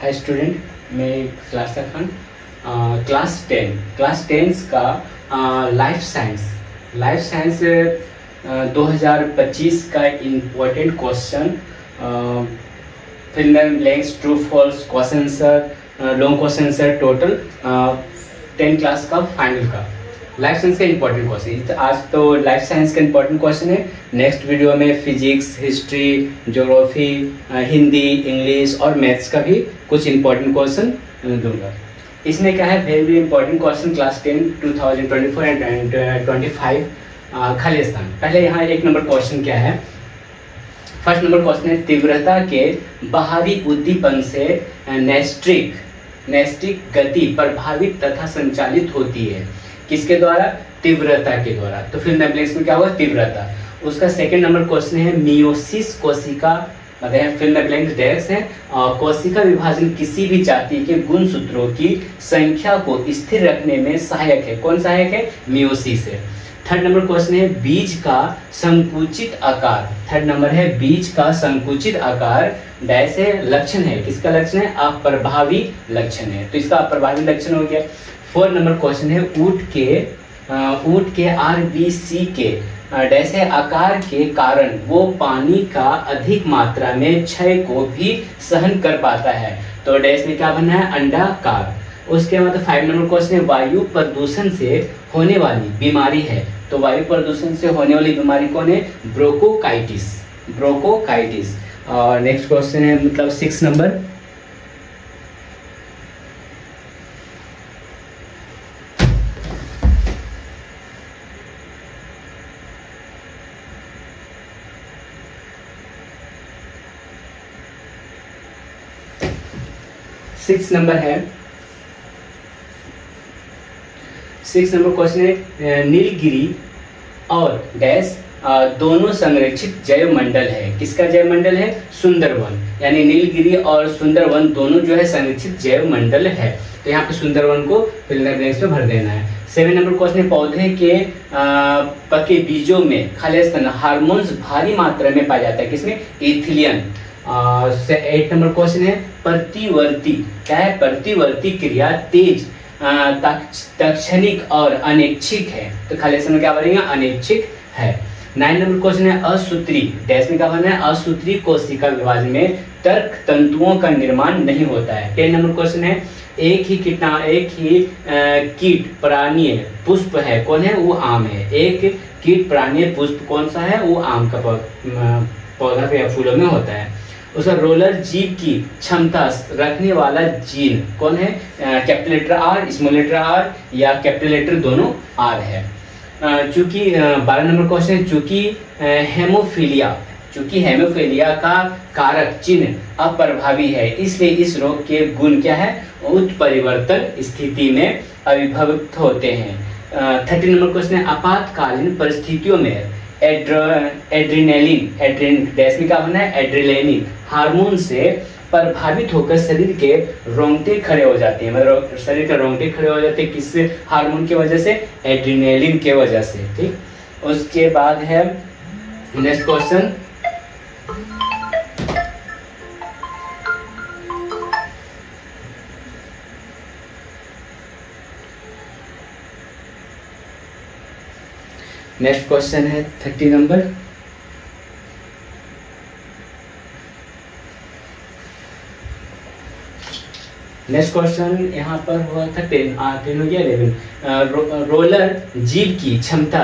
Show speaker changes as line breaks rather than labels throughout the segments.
हाय student, मैं class Khan class 10 का life science 2025 का important question, fill in the blanks, true false, question answer, long question answer, total 10 class का final का life science का important question. आज तो life science का इंपॉर्टेंट क्वेश्चन है। नेक्स्ट वीडियो में physics, history, geography, Hindi, English और मैथ्स का भी कुछ इंपॉर्टेंट क्वेश्चन दूंगा। इसमें क्या है, very important question class 10 2024 and 25 खाली स्थान। पहले यहाँ 1 नंबर क्वेश्चन क्या है। फर्स्ट नंबर क्वेश्चन है, तीव्रता के बाहरी उद्दीपन से नैस्टिक गति प्रभावित तथा संचालित होती है। किसके द्वारा? तीव्रता के द्वारा। तो फिर ब्लैंक्स में क्या होगा? तीव्रता। उसका सेकंड नंबर क्वेश्चन है, मियोसिस कोशिका, मतलब फिल द ब्लैंक्स डायरेक्ट है, कोशिका विभाजन किसी भी जाति के गुणसूत्रों की संख्या को स्थिर रखने में सहायक है। कौन सहायक है? मियोसिस है। थर्ड नंबर क्वेश्चन है, बीज का संकुचित आकार। थर्ड नंबर है, बीज का संकुचित आकार डैश है, लक्षण है। किसका लक्षण है? अप्रभावी लक्षण है। तो इसका अप्रभावी लक्षण हो गया। फोर्थ नंबर क्वेश्चन है, ऊंट के RBC के डैश है आकार के कारण वो पानी का अधिक मात्रा में क्षय को भी सहन कर पाता है। तो डैश में क्या बनना है? अंडाकार। उसके बाद 5 नंबर क्वेश्चन है, वायु प्रदूषण से होने वाली बीमारी है। तो वायु प्रदूषण से होने वाली बीमारी कौन है? ब्रोंकोकाइटिस। और नेक्स्ट क्वेश्चन है, मतलब 6 नंबर, सिक्स नंबर क्वेश्चन है, नीलगिरी और डैश दोनों संरक्षित जैव मंडल है। किसका जैव मंडल है? सुंदरवन। यानी नीलगिरी और सुंदरवन दोनों जो है संरक्षित जैव मंडल है। तो यहाँ पे सुंदरवन को फिल इन द ब्लैंक्स में भर देना है। 7 नंबर क्वेश्चन है, पौधे के पके बीजों में खाली स्थान हार्मोन्स भारी मात्रा में पाया जाता है। किसमें? इथिलियन। 8 नंबर क्वेश्चन है, प्रतिवर्ती क्या है? प्रतिवर्ती क्रिया तेज, तात्क्षणिक और अनैच्छिक है। तो खाली समय क्या बनेगा? अनैच्छिक है। 9 नंबर क्वेश्चन है, असूत्री डैश में क्या बनना है? असूत्री कोशिका विभाजन में तर्क तंतुओं का निर्माण नहीं होता है। 10 नंबर क्वेश्चन है, एक ही कीट प्राणीय पुष्प है। कौन है? वो आम है। एक कीट प्राणीय पुष्प कौन सा है? वो आम का पौधा या फूलों में होता है। उसका रोलर जीव की क्षमता रखने वाला जीन कौन है? Capital letter R, small letter R या कैपिटल लेटर दोनों R है। चूंकि 12 नंबर क्वेश्चन है, चूंकि हेमोफीलिया का कारक चिन्ह अप्रभावी है, इसलिए इस रोग के गुण क्या है? उत्परिवर्तन स्थिति में अभिभक्त होते हैं। 30 नंबर क्वेश्चन है, आपातकालीन परिस्थितियों में एड्रेनालिन डैश में क्या बनना है? एड्रेनालिन हार्मोन से प्रभावित होकर शरीर के रोंगटे खड़े हो जाते हैं। मतलब शरीर के रोंगटे खड़े हो जाते हैं किस हार्मोन की वजह से? एड्रेनालिन के वजह से। ठीक। उसके बाद है नेक्स्ट क्वेश्चन, नेक्स्ट क्वेश्चन है 30 नंबर, नेक्स्ट क्वेश्चन यहाँ पर हुआ था 10 हो गया 11। रोलर जीव की क्षमता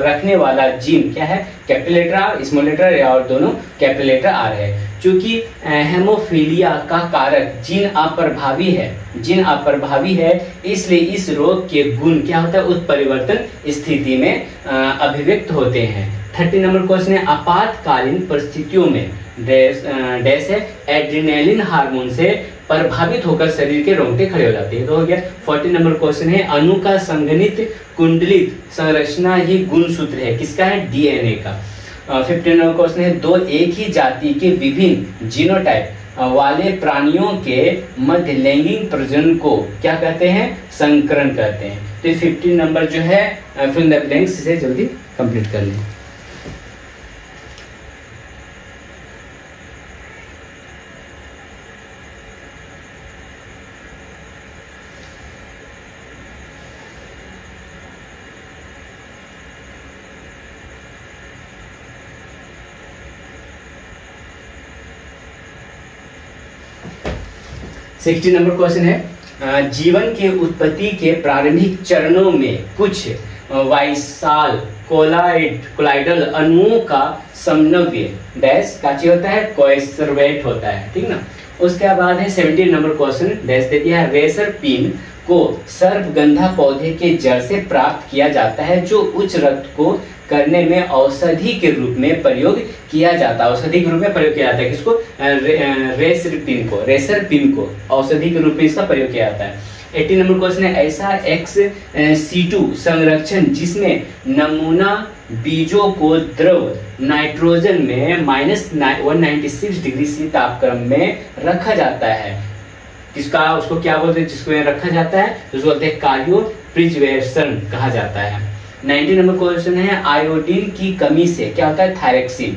रखने वाला जीन क्या है? Capital letter R, small letter R और दोनों कैपिटल लेटर R है। चूंकि हेमोफीलिया का कारक जीन अप्रभावी है, इसलिए इस रोग के गुण क्या होता है? उत्परिवर्तन स्थिति में अभिव्यक्त होते हैं। 30 नंबर क्वेश्चन है, आपातकालीन परिस्थितियों में डैश है एड्रेनालिन हार्मोन से प्रभावित होकर शरीर के रोंगटे खड़े हो जाते हैं। तो हो गया। 40 नंबर क्वेश्चन है, अणु का संघनित कुंडलित संरचना ही गुणसूत्र है। किसका है? DNA का। 15 नंबर क्वेश्चन है, दो एक ही जाति के विभिन्न जीनोटाइप वाले प्राणियों के मध्य लैंगिक प्रजनन को क्या कहते हैं? संकरण कहते हैं। तो 15 नंबर जो है फिल इन द ब्लैंक्स से जल्दी कंप्लीट कर लें। 60 नंबर क्वेश्चन है, जीवन के उत्पत्ति के प्रारंभिक चरणों में कुछ वाइसाल कोलाइडल अणुओं का समन्वय डैश काची होता है, कोएसरवेट होता है, ठीक ना। उसके बाद है 70 नंबर क्वेश्चन, डैश दे दिया है, रेसर पिन को सर्पगंधा पौधे के जड़ से प्राप्त किया जाता है जो उच्च रक्त को करने में औषधि के रूप में प्रयोग किया जाता है। औषधि के रूप में प्रयोग किया जाता है किसको, रेसर पिन को औषधि के रूप में इसका प्रयोग किया जाता है। 80 नंबर क्वेश्चन है, ऐसा ex-situ संरक्षण जिसमें नमूना बीजों को द्रव नाइट्रोजन में -196 डिग्री सी तापक्रम में रखा जाता है, किसका, उसको क्या बोलते हैं, जिसको रखा जाता है उसको बोलते हैं कार्यो प्रिजर्वेशन कहा जाता है। 90 नंबर क्वेश्चन है, आयोडीन की कमी से क्या होता है, थायरॉक्सिन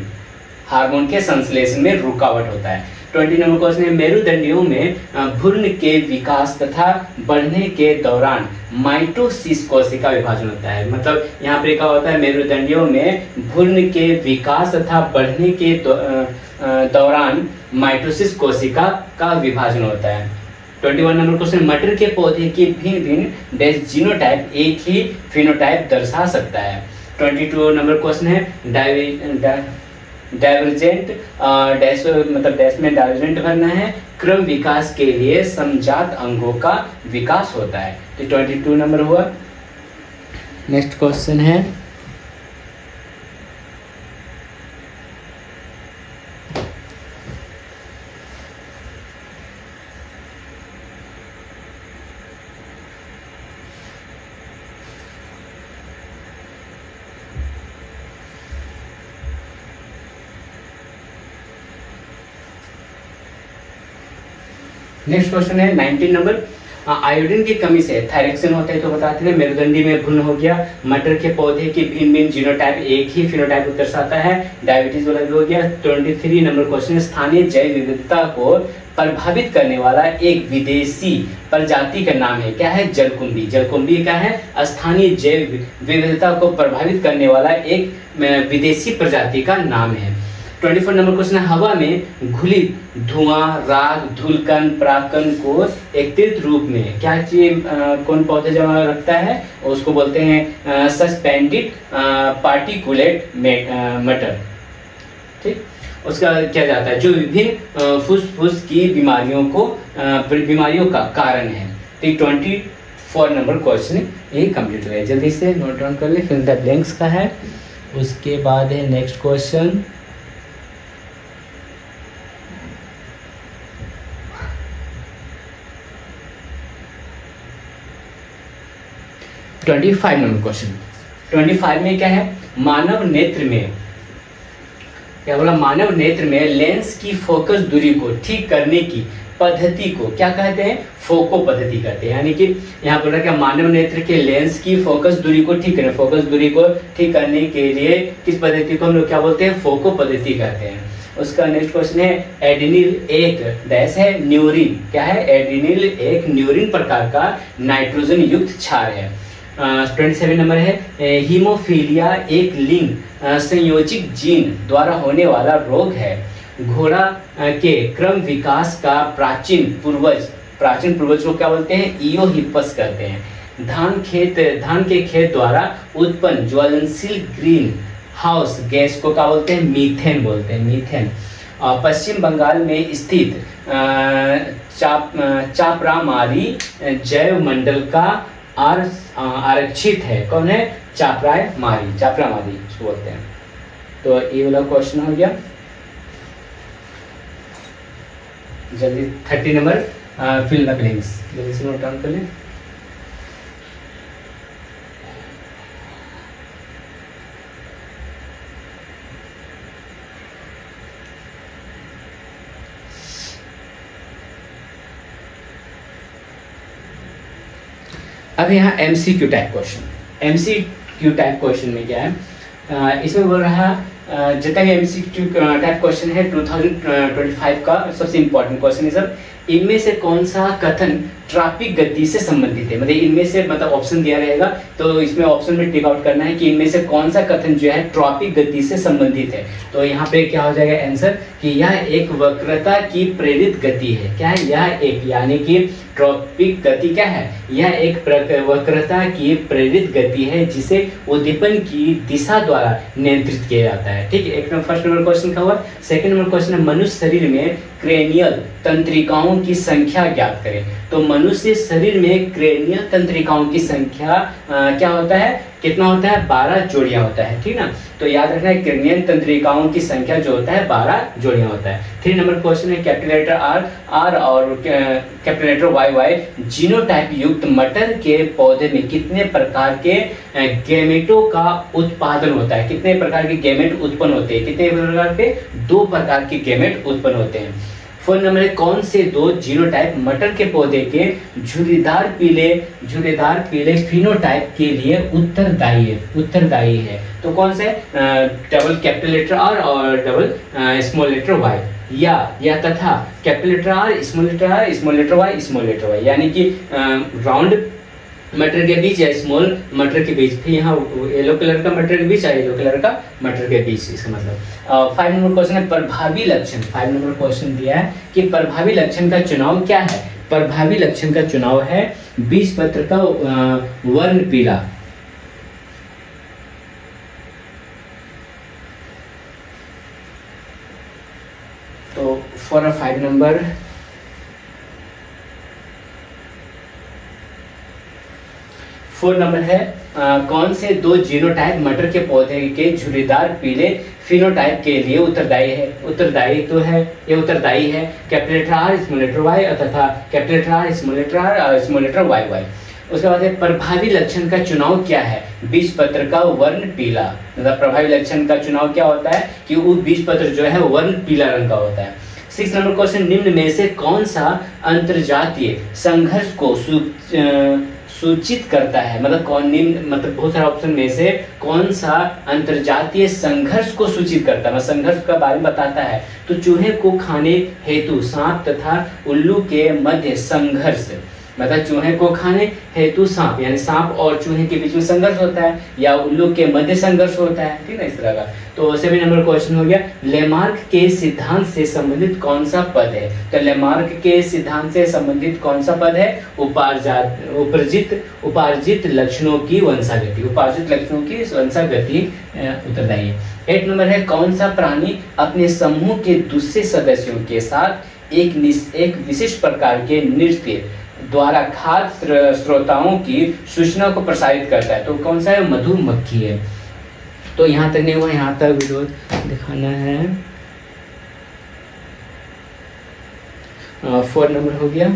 हार्मोन के संश्लेषण में रुकावट होता है। 20 नंबर क्वेश्चन है, मेरुदंडियों में भ्रूण के विकास तथा बढ़ने के दौरान माइटोसिस कोशिका विभाजन होता है। मतलब यहाँ पे क्या होता है, मेरुदंडियों में भ्रूण के विकास तथा बढ़ने के दौरान माइटोसिस कोशिका का विभाजन होता है। 21 नंबर क्वेश्चन, मटर के पौधे की भिन्न भिन्न डैश जीनोटाइप एक ही फिनोटाइप दर्शा सकता है। 22 नंबर क्वेश्चन है, डाइवर्जेंट डैश मतलब डैश में डाइवर्जेंट भरना है, क्रम विकास के लिए समजात अंगों का विकास होता है। तो 22 नंबर हुआ। नेक्स्ट क्वेश्चन है, नेक्स्ट क्वेश्चन है 19 नंबर, आयोडीन की कमी से थायरॉक्सिन होता है तो बताते हैं, मेरुदंडी में भ्रूण हो गया, मटर के पौधे की भिन्न भिन्न जीनोटाइप एक ही फिनोटाइप दर्शाता है, डायबिटीज वाला भी हो गया। 23 नंबर क्वेश्चन, स्थानीय जैव विविधता को प्रभावित करने वाला एक विदेशी प्रजाति का नाम है, क्या है, जलकुंभी। जलकुंभी क्या है, स्थानीय जैव विविधता को प्रभावित करने वाला एक विदेशी प्रजाति का नाम है। 24 नंबर क्वेश्चन, हवा में घुली धुआं, राग, धूलकण, परागकण को एकत्रित रूप में क्या चीज कौन पौधे जमा रखता है, उसको बोलते हैं सस्पेंडेड पार्टिकुलेट मैटर, ठीक। उसका क्या जाता है, जो विभिन्न फुसफुस की बीमारियों का कारण है। ठीक, 24 नंबर क्वेश्चन ये कंप्लीट हुआ है। जल्दी से नोट डाउन कर ले, फिल द ब्लैंक्स का है। उसके बाद है next question, twenty 25 number question. 25 में क्या है, मानव नेत्र में क्या बोला, मानव नेत्र में लेंस की फोकस दूरी को ठीक करने की पद्धति को क्या कहते हैं, फोको पद्धति कहते हैं। यानी कि यहाँ बोला क्या, मानव नेत्र के लेंस की फोकस दूरी को ठीक करें, फोकस दूरी को ठीक करने के लिए किस पद्धति को हम लोग क्या बोलते हैं, फोको पद्धति कहते हैं। उसका नेक्स्ट क्वेश्चन है, एडिनिल एक डैश है न्यूरिन, क्या है, एडिनिल एक न्यूरिन प्रकार का नाइट्रोजन युक्त क्षार है। 27 नंबर है, हीमोफीलिया एक लिंग संयोजित जीन द्वारा होने वाला रोग है। घोड़ा के क्रम विकास का प्राचीन पूर्वज को क्या बोलते हैं, इयोहिपस कहते हैं। धान के खेत द्वारा उत्पन्न ज्वलनशील ग्रीन हाउस गैस को क्या बोलते हैं, मीथेन बोलते हैं, मीथेन। पश्चिम बंगाल में स्थित चापरामारी जैव मंडल का आरक्षित है, कौन है, चापरामारी उसको बोलते हैं। तो ये वाला क्वेश्चन हो गया। जल्दी 30 नंबर, फिल द ब्लैंक्स, जल्दी से नोट डाउन कर लें। अब यहाँ MCQ type question, MCQ type question में क्या है, इसमें बोल रहा है जितना भी MCQ टाइप क्वेश्चन है 2025 का सबसे इम्पोर्टेंट क्वेश्चन है सब, इनमें से कौन सा कथन ट्रॉपिक गति से संबंधित है। मतलब इनमें से, मतलब ऑप्शन दिया रहेगा तो इसमें ऑप्शन में टिक आउट करना है कि इनमें से कौन सा कथन जो है ट्रॉपिक गति से संबंधित है। तो यहाँ पे क्या हो जाएगा आंसर कि यह एक वक्रता की प्रेरित गति है। क्या है? यह एक, यानी कि ट्रॉपिक गति क्या है? यह एक वक्रता की प्रेरित गति है जिसे उद्दीपन की दिशा द्वारा नियंत्रित किया जाता है। ठीक है, एक नंबर फर्स्ट नंबर क्वेश्चन का हुआ। सेकंड नंबर क्वेश्चन है मनुष्य शरीर में क्रेनियल तंत्रिकाओं की संख्या ज्ञात करें। तो मनुष्य शरीर में क्रेनियल तंत्रिकाओं की संख्या क्या होता है? कितना होता है? 12 जोड़ियां होता है। ठीक ना, तो याद रखना है क्रेनियल तंत्रिकाओं की संख्या जो होता है 12 जोड़ियां होता है। 3 नंबर क्वेश्चन है कैपिटल लेटर आर और कैपिटल लेटर वाई जीनोटाइप युक्त मटर के पौधे में कितने प्रकार के गैमेटों का उत्पादन होता है? कितने प्रकार के गैमेट उत्पन्न होते हैं? कितने प्रकार के? 2 प्रकार के गैमेट उत्पन्न होते हैं। 4 नंबर है कौन से 2 जीनोटाइप मटर के पौधे के झुर्रीदार पीले फिनोटाइप के लिए उत्तरदायी है? तो कौन से? डबल कैपिटल लेटर आर और डबल स्मॉल लेटर वाई, या तथा capital letter R, small letter R, small letter Y, यानी कि राउंड मटर के बीच या स्मॉल मटर के बीच, फिर यहाँ येलो कलर का मटर के बीच या येलो कलर का मटर के बीच, इसका मतलब। 5 नंबर क्वेश्चन है प्रभावी लक्षण। 5 नंबर क्वेश्चन दिया है कि प्रभावी लक्षण का चुनाव क्या है? प्रभावी लक्षण का चुनाव है बीजपत्र का वर्ण पीला। तो फॉर 5 नंबर है कौन से 2 जीनोटाइप मटर के पौधे के झुर्रीदार पीले फिनोटाइप के लिए उत्तरदायी है? ये उत्तरदायी है capital letter R, small letter Y तथा capital letter R, small letter R और स्मॉल लेटर वाई। उसके बाद प्रभावी लक्षण का चुनाव क्या है? बीजपत्र का वर्ण पीला। मतलब प्रभावी लक्षण का चुनाव क्या होता है कि वो बीजपत्र जो है वर्ण पीला रंग का होता है। 6 नंबर क्वेश्चन निम्न में से कौन सा अंतरजातीय संघर्ष को सूचित करता है? मतलब बहुत सारे ऑप्शन में से कौन सा अंतरजातीय संघर्ष को सूचित करता है, संघर्ष का बारे में बताता है? तो चूहे को खाने हेतु सांप तथा उल्लू के मध्य संघर्ष, मतलब चूहे को खाने हेतु सांप, यानी सांप और चूहे के बीच में संघर्ष होता है, या उल्लू के मध्य संघर्ष होता है। ठीक है, इस तरह का। तो 7 नंबर क्वेश्चन हो गया लेमार्क के सिद्धांत से संबंधित कौन सा पद है? तो लेमार्क के सिद्धांत से संबंधित कौन सा पद है? उपार्जित लक्षणों की वंशागति। उत्तरदायी है। 8 नंबर है कौन सा प्राणी अपने समूह के दूसरे सदस्यों के साथ एक विशिष्ट प्रकार के नृत्य द्वारा खाद्य श्रोताओं की सूचना को प्रसारित करता है? तो कौन सा है? मधुमक्खी है। तो यहाँ तक नहीं हुआ, यहाँ तक वीडियो दिखाना है। 4 नंबर हो गया।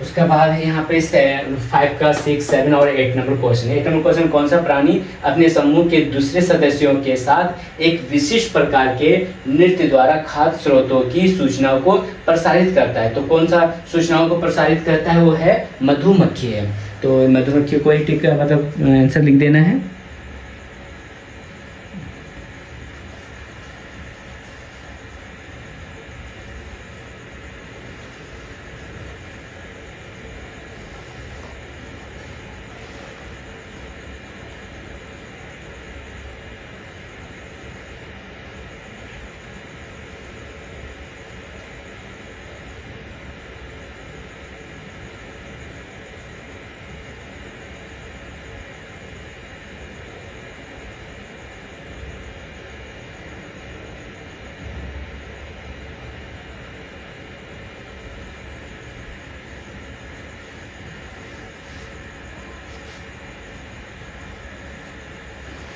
उसका बाद है यहाँ पे 5 का 6, 7 और 8 नंबर क्वेश्चन है। 8 नंबर क्वेश्चन कौन सा प्राणी अपने समूह के दूसरे सदस्यों के साथ एक विशिष्ट प्रकार के नृत्य द्वारा खाद्य स्रोतों की सूचनाओं को प्रसारित करता है? तो कौन सा सूचनाओं को प्रसारित करता है? वो है मधुमक्खी है। तो मधुमक्खी को ही टिक मतलब आंसर लिख देना है।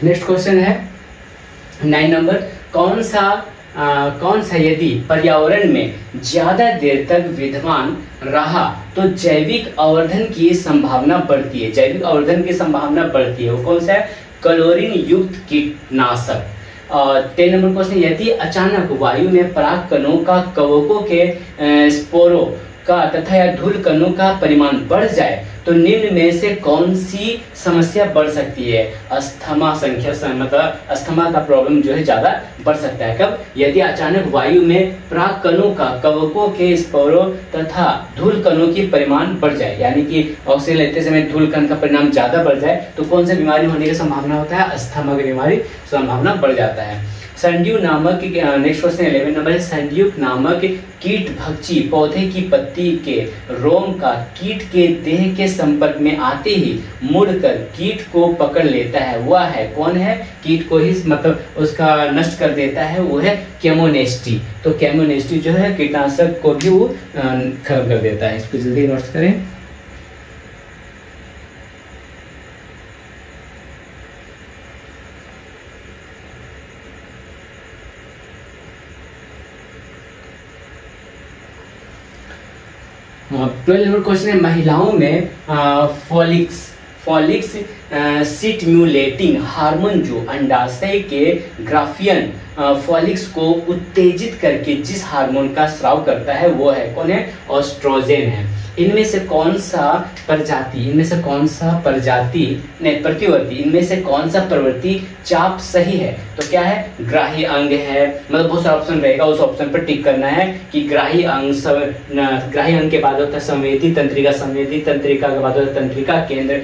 नेक्स्ट क्वेश्चन है 9 नंबर कौन सा यदि पर्यावरण में ज्यादा देर तक विद्यमान रहा तो जैविक आवर्धन की संभावना बढ़ती है? जैविक आवर्धन की संभावना बढ़ती है, वो कौन सा है? क्लोरीन युक्त कीटनाशक। 13 नंबर क्वेश्चन यदि अचानक वायु में पराग कणों का कवकों के स्पोरों का तथा या धूल कणों का परिमाण बढ़ जाए तो निम्न में से कौन सी समस्या बढ़ सकती है? अस्थमा संख्या मतलब अस्थमा का प्रॉब्लम जो है ज्यादा बढ़ सकता है। कब? यदि अचानक वायु में पराग कणों का, कवकों के स्पोरों तथा धूल कणों की परिमाण बढ़ जाए, यानी कि ऑक्सीजन लेते समय धूल कण का परिमाण ज्यादा बढ़ जाए तो कौन सी बीमारी होने की संभावना होता है? अस्थमा की बीमारी संभावना बढ़ जाता है। संड्यू नामक, नेक्स्ट क्वेश्चन 11 नंबर है, संड्यूक नामक कीट भक्षी पौधे की पत्ती के रोम का कीट के देह के संपर्क में आते ही मुड़कर कीट को पकड़ लेता है, वह है कौन है? कीट को ही मतलब उसका नष्ट कर देता है, वो है केमोनेस्टी। तो केमोनेस्टी जो है कीटनाशक को भी वो खत्म कर देता है। इसको जल्दी नोट करें। ट्वेल्व नंबर क्वेश्चन है, महिलाओं में फॉलिक्स स्टिम्युलेटिंग हार्मोन जो अंडाशय के ग्राफियन फॉलिक्स को उत्तेजित करके जिस हार्मोन का स्राव करता है वो है कौन है? ऑस्ट्रोजेन है। इनमें से कौन सा प्रतिवर्ती, इनमें से कौन सा प्रवृत्ति चाप सही है? तो क्या है? ग्राही अंग है, मतलब बहुत सारा ऑप्शन रहेगा, उस ऑप्शन पर टिक करना है कि ग्राही अंग के बाद होता है संवेदी तंत्रिका, संवेदी तंत्रिका के बाद होता है तंत्रिका केंद्र,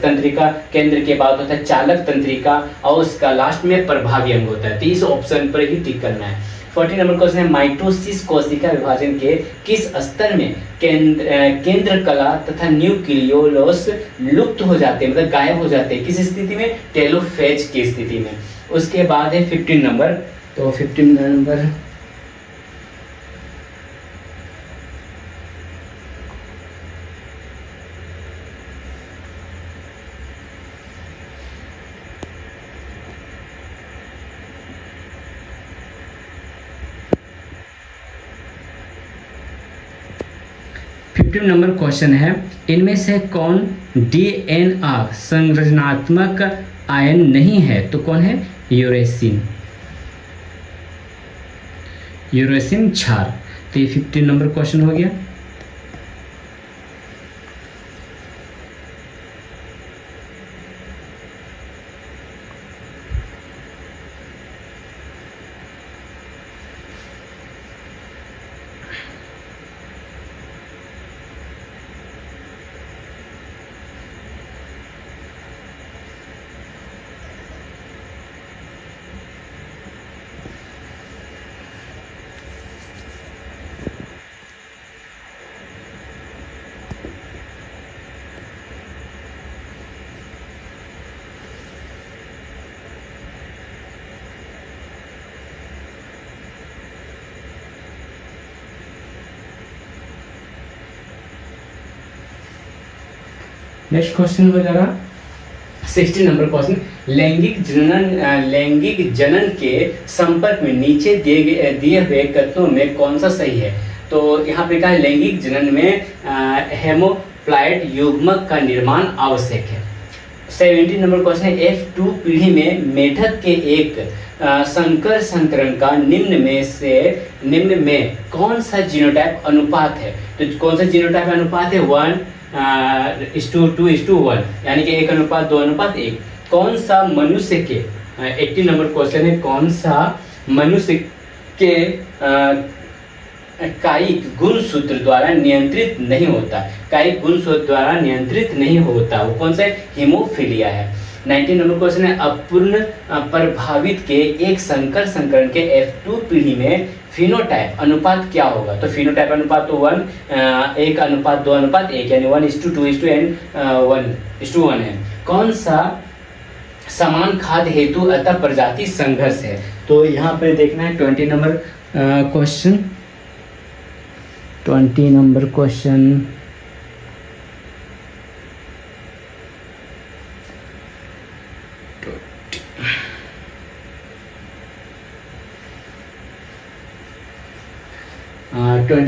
तंत्रिका केंद्र के बाद होता है चालक तंत्रिका और उसका लास्ट में प्रभावी अंग होता है। तो इस ऑप्शन पर ही टिक करना है। 14 नंबर क्वेश्चन है, माइटोसिस कोशिका विभाजन के किस स्तर में केंद्र कला तथा न्यूक्लियोलस लुप्त हो जाते हैं, मतलब गायब हो जाते हैं? किस स्थिति में? टेलोफेज की स्थिति में। उसके बाद है 15 नंबर, तो 15 नंबर नंबर क्वेश्चन है, इनमें से कौन डीएनए संरचनात्मक आयन नहीं है? तो कौन है? यूरेसिन क्षार। तो ये 15 नंबर क्वेश्चन हो गया। नेक्स्ट क्वेश्चन हो जाएगा 16 नंबर क्वेश्चन, लैंगिक जनन के संपर्क में नीचे दिए हुए कथनों में कौन सा सही है? तो यहाँ पे कहा है लैंगिक जनन में हेमोप्लाइड युग्मक का निर्माण आवश्यक है। 17 नंबर क्वेश्चन है, F2 पीढ़ी में मेढक के एक संकर संकरण का निम्न में कौन सा जीनोटाइप अनुपात है? तो कौन सा जीनोटाइप अनुपात है? 1:2:1, यानी कि 1:2:1। कौन सा मनुष्य के 18 नंबर क्वेश्चन है, कौन सा मनुष्य के कायिक गुणसूत्र द्वारा नियंत्रित नहीं होता? कायिक गुणसूत्र द्वारा नियंत्रित नहीं होता, वो कौन सा? हीमोफीलिया है। 19 नंबर क्वेश्चन है, अपूर्ण प्रभावित के एक संकर संकरण के F2 पीढ़ी में फिनोटाइप अनुपात क्या होगा? तो फिनोटाइप अनुपात तो 1:2:1, यानी 1:2:1 है। कौन सा समान खाद्य हेतु अतः प्रजाति संघर्ष है? तो यहाँ पर देखना है 20 number question. 20 number question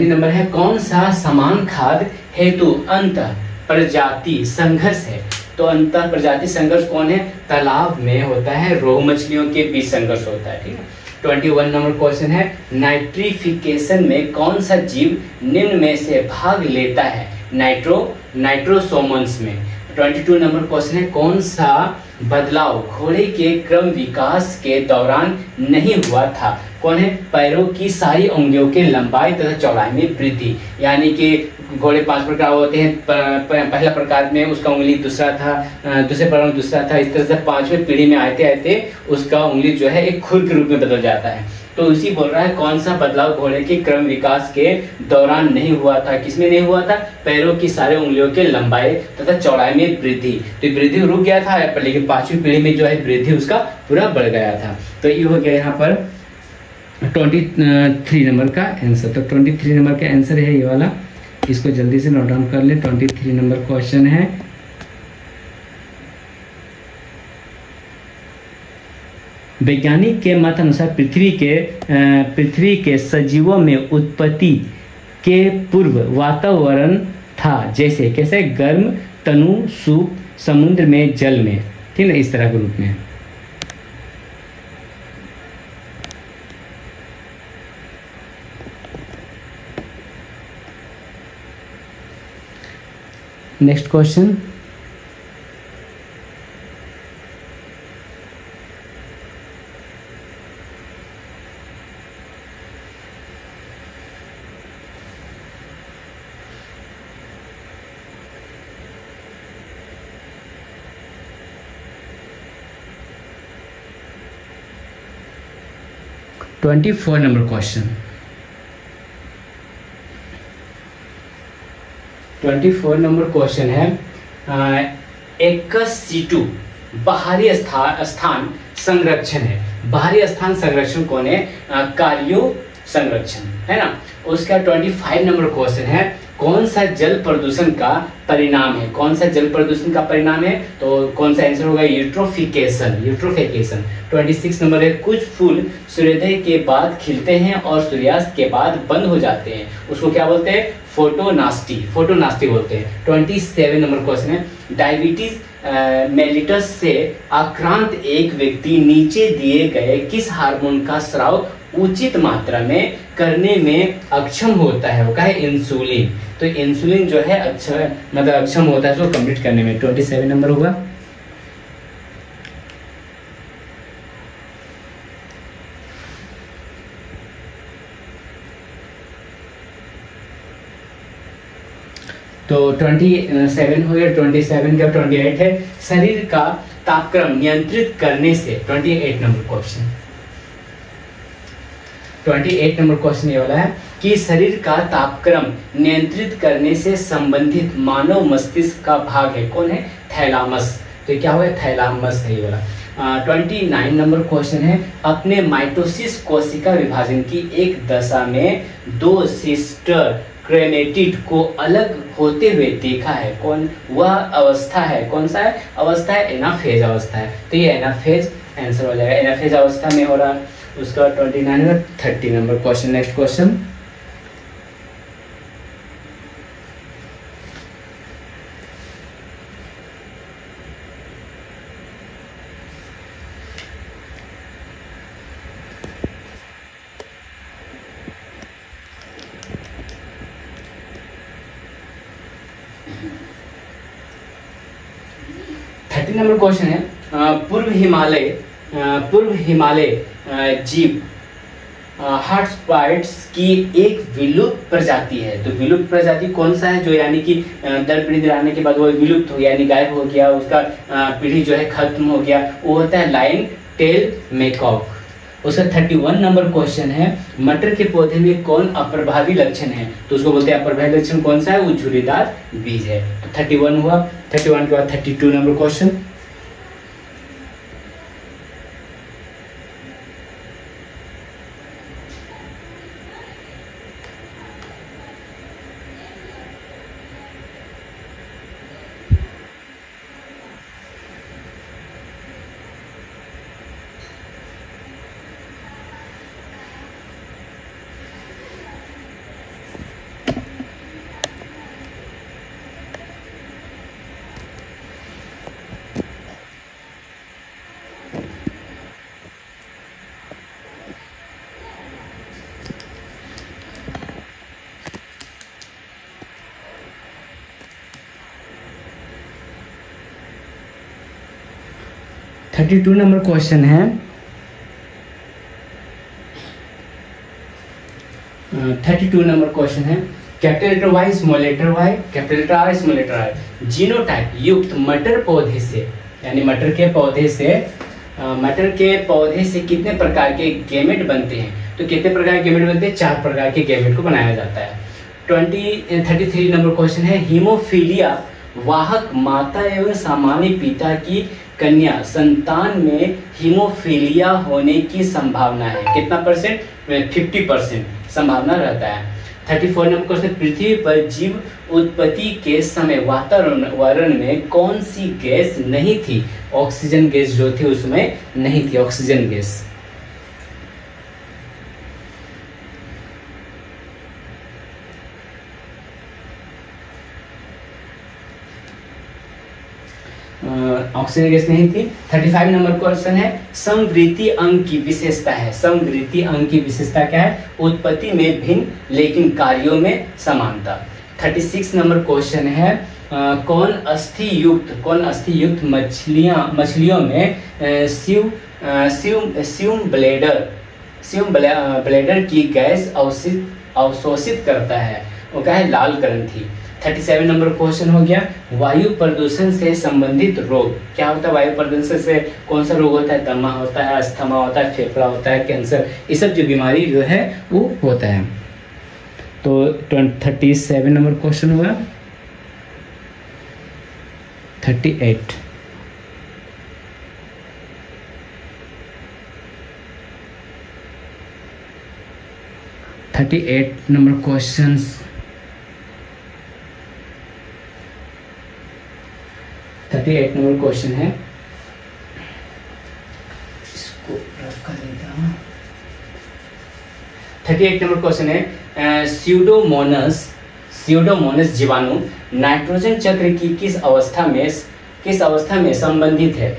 number है, कौन सा समान खाद्य हेतु अंतः प्रजाति संघर्ष है? तो अंतः प्रजाति संघर्ष कौन है? तालाब में होता है, रोहू मछलियों के बीच संघर्ष होता है, ठीक है। 21 नंबर क्वेश्चन है, नाइट्रिफिकेशन में कौन सा जीव निम्न में से भाग लेता है? नाइट्रोसोमन्स में। 22 नंबर क्वेश्चन है, कौन सा बदलाव घोड़े के क्रम विकास के दौरान नहीं हुआ था? कौन है? पैरों की सारी उंगलियों के लंबाई तथा चौड़ाई में वृद्धि, यानी कि घोड़े 5 प्रकार होते हैं। पहला प्रकार में उसका उंगली दूसरा था, दूसरे प्रकार में दूसरा था, इस तरह से 5वें पीढ़ी में आते आते उसका उंगली जो है एक खुर के रूप में बदल जाता है। तो इसी बोल रहा है कौन सा बदलाव घोड़े के क्रम विकास के दौरान नहीं हुआ था? किसमें नहीं हुआ था? पैरों की सारे उंगलियों के लंबाई तथा चौड़ाई में वृद्धि। तो वृद्धि रुक गया था, लेकिन 5वीं पीढ़ी में जो है वृद्धि उसका पूरा बढ़ गया था। तो ये हो गया यहाँ पर 23 नंबर का आंसर। तो 23 नंबर का आंसर है ये वाला, इसको जल्दी से नोट डाउन कर ले। 23 नंबर क्वेश्चन है, वैज्ञानिक के मत अनुसार पृथ्वी के सजीवों में उत्पत्ति के पूर्व वातावरण था जैसे कैसे? गर्म, तनु, सूप, समुद्र में, जल में, ठीक है, इस तरह के रूप में। Next question, twenty 4 number question. 24 number question है, एक्स-सीटू बाहरी स्थान संरक्षण है। बाहरी स्थान संरक्षण कौन है? कार्यो संरक्षण है ना। उसका 25 नंबर क्वेश्चन है, कौन सा जल प्रदूषण का परिणाम है? कौन सा जल प्रदूषण का परिणाम है? तो कौन सा आंसर होगा? यूट्रोफिकेशन। 26 नंबर है, कुछ फूल सूर्योदय के बाद खिलते हैं और सूर्यास्त के बाद बंद हो जाते हैं, उसको क्या बोलते हैं? फोटोनास्टी बोलते हैं। 27 नंबर क्वेश्चन है, डायबिटीज मेलिटस से आक्रांत एक व्यक्ति नीचे दिए गए किस हार्मोन का स्राव उचित मात्रा में करने में अक्षम होता है? वो क्या है? इंसुलिन। तो इंसुलिन जो है अक्षम होता है उसको कंप्लीट करने में। 27 नंबर होगा। तो 27 हो गया। 27 का 28 है, शरीर का तापक्रम नियंत्रित करने से। 28 नंबर क्वेश्चन। 28 नंबर क्वेश्चन ये वाला है कि शरीर का तापक्रम नियंत्रित करने से संबंधित मानव मस्तिष्क का भाग है, कौन है? थैलामस। तो क्या हुआ? थैलामस है ये वाला। 29 नंबर क्वेश्चन है, अपने माइटोसिस कोशिका विभाजन की एक दशा में 2 सिस्टर क्रेमेटिड को अलग होते हुए देखा है, कौन? वह अवस्था है, कौन सा है? अवस्था है एनाफेज अवस्था है। तो ये एनाफेज आंसर हो जाएगा, एनाफेज अवस्था में हो रहा। उसका 29 30 number question. Next question, number question है, पूर्व हिमालय जीव हॉटस्पॉट्स की एक विलुप्त प्रजाति है। तो विलुप्त प्रजाति कौन सा है? जो यानी कि दर पीढ़ी आने के बाद वो विलुप्त हो गया, यानी गायब हो गया, उसका पीढ़ी जो है खत्म हो गया, वो होता है लाइन टेल मेकॉक। उसका 31 नंबर क्वेश्चन है, मटर के पौधे में कौन अप्रभावी लक्षण है? तो उसको बोलते हैं अप्रभावी लक्षण कौन सा है? वो झुर्रीदार बीज है। तो 31 हुआ। 31 के बाद 32 नंबर क्वेश्चन। 32 नंबर क्वेश्चन है, 32 नंबर क्वेश्चन है, capital letter Y, small letter Y, capital letter R, small letter R, genotype युक्त मटर पौधे से, यानी मटर के पौधे से कितने प्रकार के गैमेट बनते हैं? तो कितने प्रकार के गैमेट बनते हैं? 4 प्रकार के गैमेट को बनाया जाता है। 33 नंबर क्वेश्चन है, हीमोफीलिया वाहक माता एवं सामान्य पिता की कन्या संतान में हीमोफीलिया होने की संभावना है कितना परसेंट? 50% संभावना रहता है। 34 नंबर क्वेश्चन, पृथ्वी पर जीव उत्पत्ति के समय वातावरण में कौन सी गैस नहीं थी? ऑक्सीजन गैस जो थी उसमें नहीं थी, ऑक्सीजन गैस। ऑक्सीजन गैस नहीं थी। 35 नंबर क्वेश्चन है, समवृत्ति अंग की विशेषता है। समवृत्ति अंग की विशेषता क्या है? उत्पत्ति में भिन्न लेकिन कार्यों में समानता। 36 नंबर क्वेश्चन है, कौन अस्थि युक्त मछलियों में स्यूम ब्लेडर की गैस अवशोषित करता है? वो क्या है? लाल ग्रंथि। 37 नंबर क्वेश्चन हो गया, वायु प्रदूषण से संबंधित रोग क्या होता है? वायु प्रदूषण से कौन सा रोग होता है? दमा होता है, अस्थमा होता है, फेफड़ा होता है, कैंसर, ये सब जो बीमारी जो है वो होता है। तो 37 नंबर क्वेश्चन हुआ। 38 नंबर क्वेश्चन, 38 नंबर क्वेश्चन है, इसको रख कर देता हूं। 38 नंबर क्वेश्चन है, स्यूडोमोनास जीवाणु नाइट्रोजन चक्र की किस अवस्था में संबंधित है?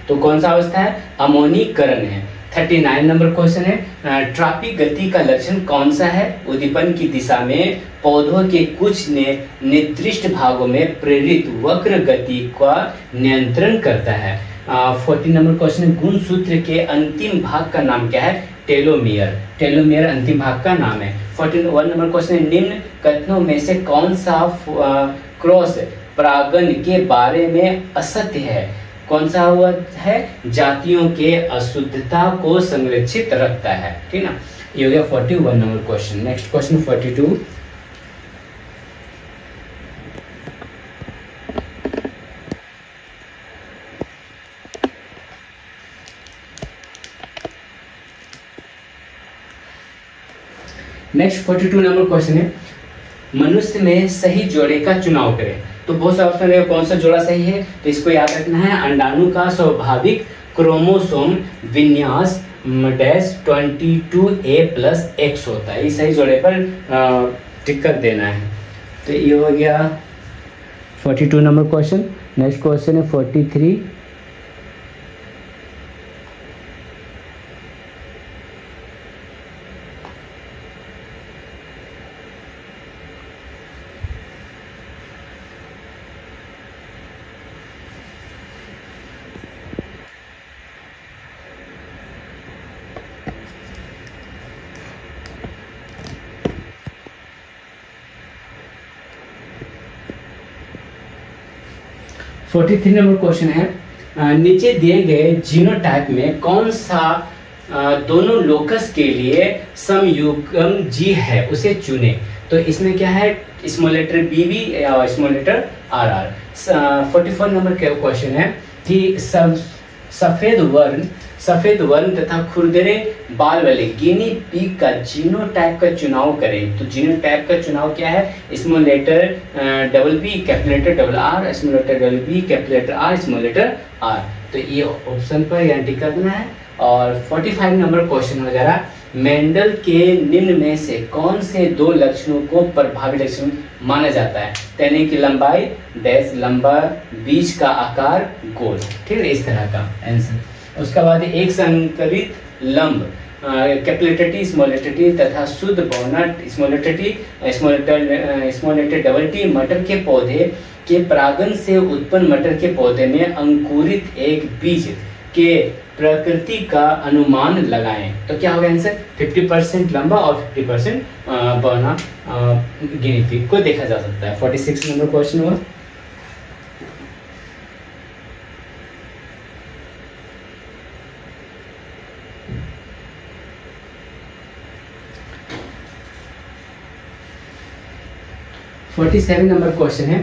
तो कौन सा अवस्था है? अमोनीकरण है। 39 नंबर क्वेश्चन है, ट्रॉपिक गति का लक्षण कौन सा है? उद्दीपन की दिशा में पौधों के कुछ निर्दिष्ट भागों में प्रेरित वक्र गति का नियंत्रण करता है। 40 नंबर क्वेश्चन है, गुणसूत्र के अंतिम भाग का नाम क्या है? टेलोमियर अंतिम भाग का नाम है। 41 नंबर क्वेश्चन है, निम्न कथनों में से कौन सा क्रॉस परागण के बारे में असत्य है? कौन सा हुआ है? जातियों के अशुद्धता को संरक्षित रखता है। ठीक ना, ये हो गया 41 number question. Next question 42, next 42 number question है, मनुष्य में सही जोड़े का चुनाव करें। तो बहुत सा ऑप्शन है, कौन सा जोड़ा सही है? तो इसको याद रखना है, अंडाणु का स्वाभाविक क्रोमोसोम विन्यास -22A+X होता है। इस सही जोड़े पर टिक कर देना है। तो ये हो गया 42 नंबर क्वेश्चन। नेक्स्ट क्वेश्चन है 43, नंबर क्वेश्चन है, नीचे दिए गए जीनोटाइप में कौन सा दोनों लोकस के लिए समयुग्म जी है, उसे चुने। तो इसमें क्या है? स्मॉल लेटर BB या small letter RR। 44 number question है कि सफेद वर्ण तथा खुरदरे बाल वाले गिनी पिग का जीनोटाइप का चुनाव करें। तो जीनोटाइप का चुनाव क्या है? Small letter BB, capital letter RR, small letter B, capital letter R, small letter R। तो ये ऑप्शन पर एंट्री करना है। और 45 नंबर क्वेश्चन हो जा रहा, मेंडल के निम्न में से कौन से 2 लक्षणों को प्रभावी लक्षण माना जाता है? तने की लंबाई डैश लंबा, बीज का आकार गोल। ठीक है, इस तरह का आंसर। उसके बाद एक संकरित लंब capital letter T, small letter t तथा शुद्ध बहुनट small letter T, small letter T मटर के पौधे के परागण से उत्पन्न मटर के पौधे में अंकुरित एक बीज के प्रकृति का अनुमान लगाएं। तो क्या होगा आंसर? 50% लंबा और 50% बौना गिनी पिग को देखा जा सकता है। 46 नंबर क्वेश्चन हुआ। नंबर क्वेश्चन है,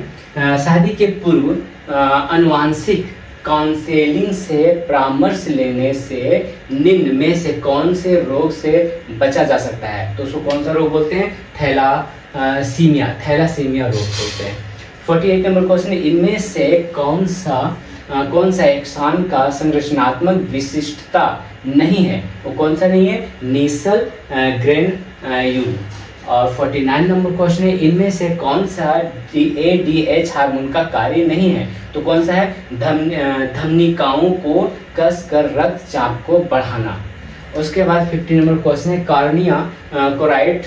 शादी के पूर्व अनुवांशिक काउंसलिंग से परामर्श लेने से निम्न में से कौन से रोग से बचा जा सकता है? तो उसको कौन सा रोग बोलते हैं? थैलासीमिया रोग बोलते हैं। 48 नंबर क्वेश्चन है, इनमें से कौन सा एक्सान का संरचनात्मक विशिष्टता नहीं है? वो कौन सा नहीं है? नीसल ग्रेन्यूल। और 49 नंबर क्वेश्चन है, इनमें से कौन सा ADH हार्मोन का कार्य नहीं है? तो कौन सा है? धमनिकाओं को कसकर रक्तचाप को बढ़ाना। उसके बाद 50 नंबर क्वेश्चन है, कार्निया कोराइट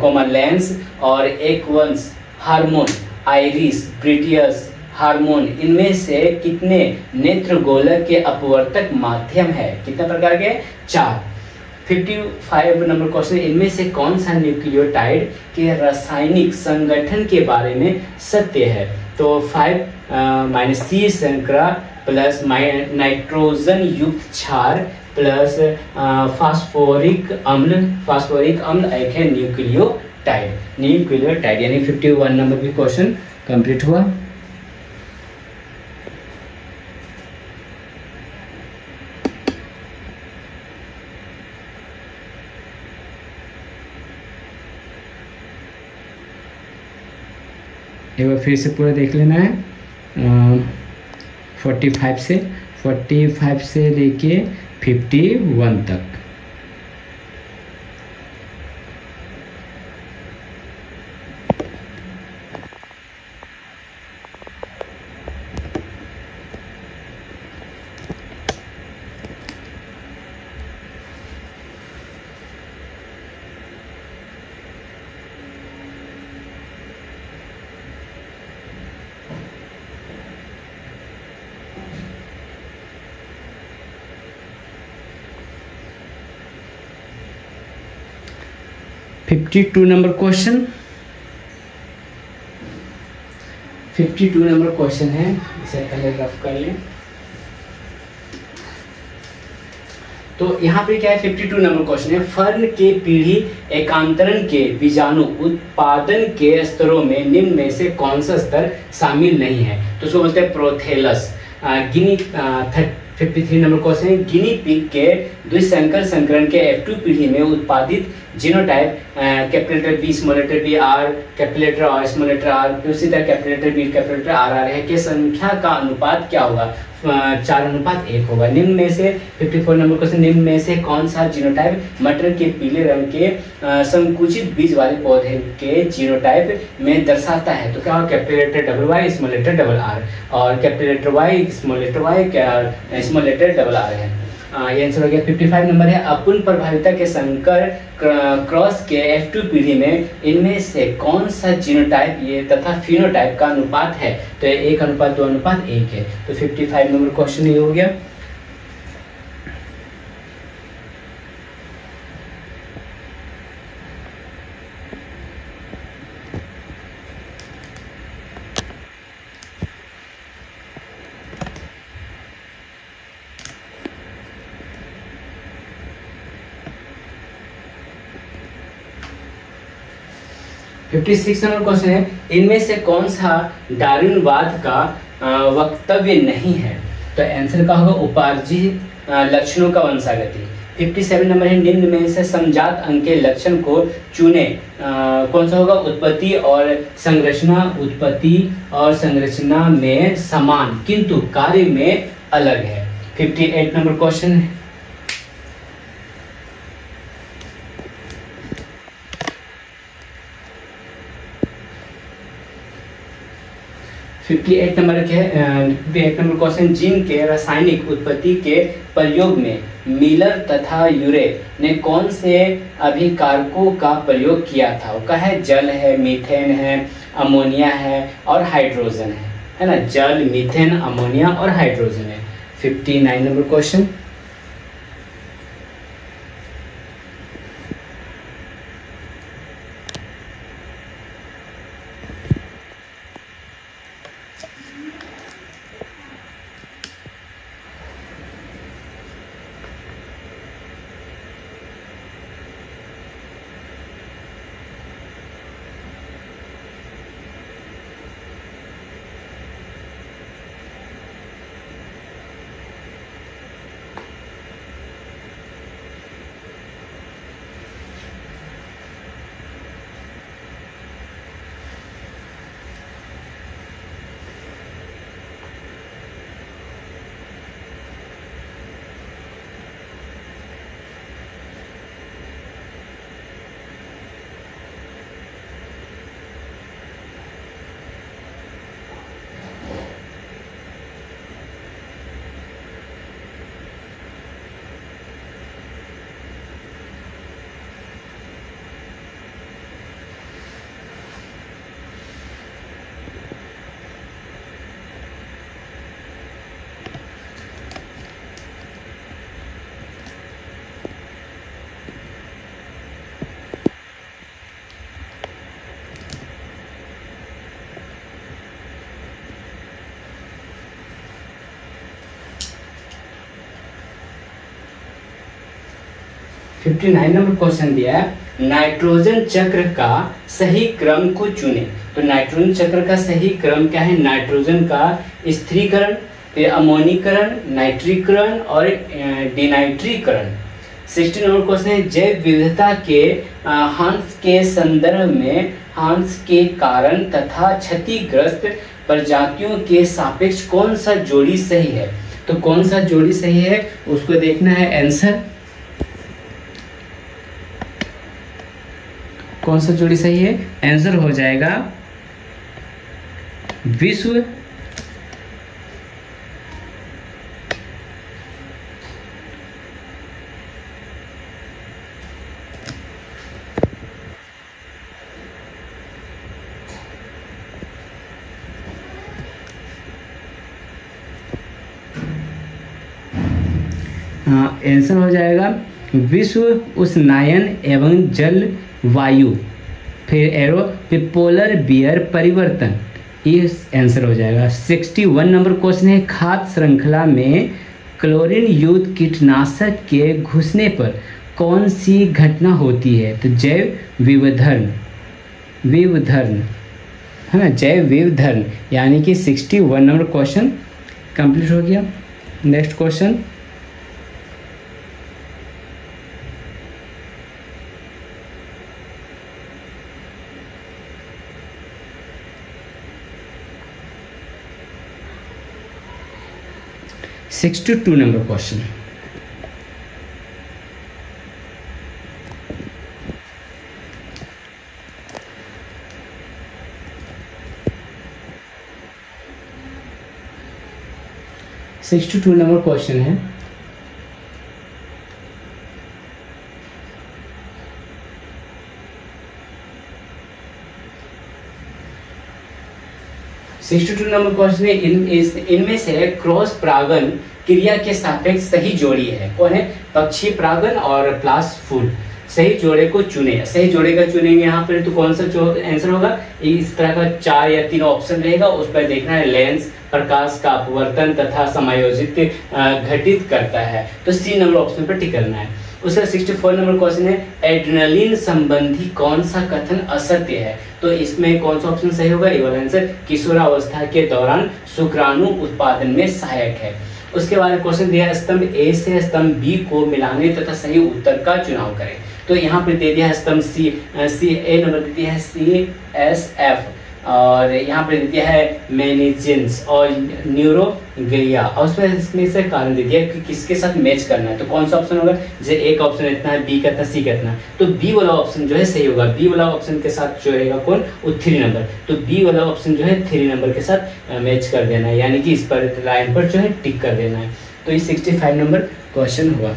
कोमलेंस और एक्वंस हार्मोन आइरिस ब्रिटियस हार्मोन, इनमें से कितने नेत्रगोलक के अपवर्तक माध्यम है? कितने प्रकार के? 4। 55 नंबर क्वेश्चन, इनमें से कौन सा न्यूक्लियोटाइड के रासायनिक संगठन के बारे में सत्य है? तो 5 C संकरा प्लस नाइट्रोजन युक्त क्षार प्लस फास्फोरिक अम्ल एक है न्यूक्लियोटाइड यानी 51 नंबर भी क्वेश्चन कंप्लीट हुआ। एक बार फिर से पूरा देख लेना है। 45 से लेके 51 तक। नंबर क्वेश्चन 52 नंबर क्वेश्चन है, इसे पहले रफ कर लें। तो यहाँ पे क्या है? 52 नंबर क्वेश्चन है, फर्न के पीढ़ी एकांतरण के बीजाणु उत्पादन के स्तरों में निम्न में से कौन सा स्तर शामिल नहीं है? तो उसको बोलते हैं प्रोथेलस। 53 नंबर क्वेश्चन है, गिनी पिग के द्विसंकर संकरण के F2 पीढ़ी में उत्पादित genotype capital B small letter B R capital R small letter R उसी तरह कैपिटल B कैपिटल R है के संख्या का अनुपात क्या होगा? 4:1 होगा। निम्न में से 54 नंबर क्वेश्चन, निम्न में से कौन सा जीनोटाइप मटर के पीले रंग के संकुचित बीज वाले पौधे के जीनोटाइप में दर्शाता है? तो क्या होगा? Capital Y small letter R और capital Y small letter Y small letter R है। ये आंसर हो गया। 55 नंबर है, अपूर्ण प्रभाविता के संकर क्रॉस के F2 पीढ़ी में इनमें से कौन सा जीनोटाइप ये तथा फिनोटाइप का अनुपात है? तो 1:2:1 है। तो 55 नंबर क्वेश्चन ये हो गया। नंबर क्वेश्चन है, इनमें से कौन सा डार्विनवाद का वक्तव्य नहीं है? तो आंसर का होगा उपार्जित लक्षणों का वंशागति। 57 नंबर है, निम्न में से समजात अंग के लक्षण को चुने। कौन सा होगा? उत्पत्ति और संरचना में समान किंतु कार्य में अलग है। 58 नंबर क्वेश्चन है, 58 नंबर क्वेश्चन, जीन के रासायनिक उत्पत्ति के प्रयोग में मिलर तथा यूरे ने कौन से अभिकारकों का प्रयोग किया था? वो है जल है, मीथेन है, अमोनिया है और हाइड्रोजन है ना? जल, मीथेन, अमोनिया और हाइड्रोजन है। 59 number question. Fifty 59 number question दिया है, नाइट्रोजन चक्र का सही क्रम को चुने। तो नाइट्रोजन चक्र का सही क्रम क्या है? नाइट्रोजन का स्थिरीकरण, फिर अमोनीकरण, नाइट्रीकरण और डिनाइट्रीकरण। 60 नंबर क्वेश्चन है, जैव विविधता के ह्रास के संदर्भ में ह्रास के कारण तथा क्षतिग्रस्त प्रजातियों के सापेक्ष कौन सा जोड़ी सही है? तो कौन सा जोड़ी सही है उसको देखना है आंसर। कौन सा जोड़ी सही है? आंसर हो जाएगा विश्व आंसर हो जाएगा विश्व उष्णायन एवं जल वायु, फिर एरो, फिर पोलर बियर परिवर्तन, ये आंसर हो जाएगा। 61 नंबर क्वेश्चन है, खाद्य श्रृंखला में क्लोरीन युक्त कीटनाशक के घुसने पर कौन सी घटना होती है? तो जैव विविधरण है ना, जैव विविधरण, यानी कि 61 नंबर क्वेश्चन कंप्लीट हो गया। Next question, sixty 62 number question. Sixty 62 number question है, नंबर क्वेश्चन है, इनमें से क्रॉस परागण क्रिया के सापेक्ष सही जोड़ी है कौन है? पक्षी परागण और प्लास फूड। सही जोड़े को चुने, सही जोड़े का चुनेंगे यहाँ पर, तो कौन सा जो आंसर होगा? इस तरह का 4 या 3 ऑप्शन रहेगा, उस पर देखना है लेंस प्रकाश का अपवर्तन तथा समायोजित घटित करता है, तो सी नंबर ऑप्शन पर टिक करना है। उसका 64 नंबर क्वेश्चन है, एड्रेनलिन संबंधी कौन सा कथन असत्य है? तो इसमें कौन सा ऑप्शन सही होगा? ये वाला आंसर, किशोरावस्था के दौरान शुक्राणु उत्पादन में सहायक है। उसके बाद क्वेश्चन दिया, स्तंभ ए से स्तंभ बी को मिलाने तथा सही उत्तर का चुनाव करें। तो यहाँ पे दे दिया है स्तंभ सी ए नंबर दे दिया है CSF, और यहाँ पे दे दिया है मेनिजेंस और न्यूरोग्लिया, और उसमें इसमें से कारण दे दिया कि किसके साथ मैच करना है। तो कौन सा ऑप्शन होगा? जैसे एक ऑप्शन इतना है, बी कितना, सी कितना, तो बी वाला ऑप्शन जो है सही होगा। बी वाला ऑप्शन के साथ जो रहेगा कौन? वो 3 नंबर, तो बी वाला ऑप्शन जो है 3 नंबर के साथ मैच कर देना है, यानी कि इस पर लाइन पर जो है टिक कर देना है। तो ये 65 नंबर क्वेश्चन हुआ।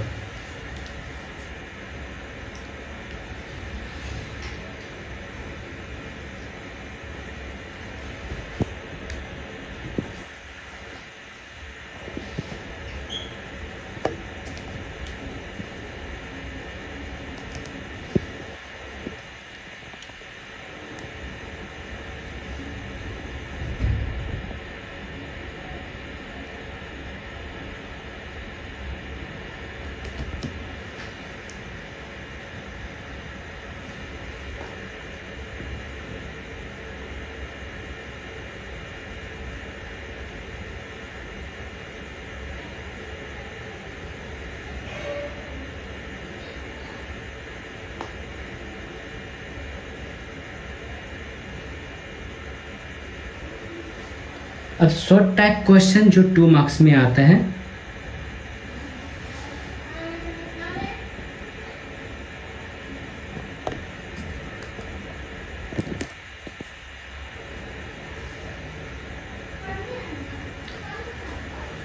अब शॉर्ट टाइप क्वेश्चन जो 2 मार्क्स में आता है,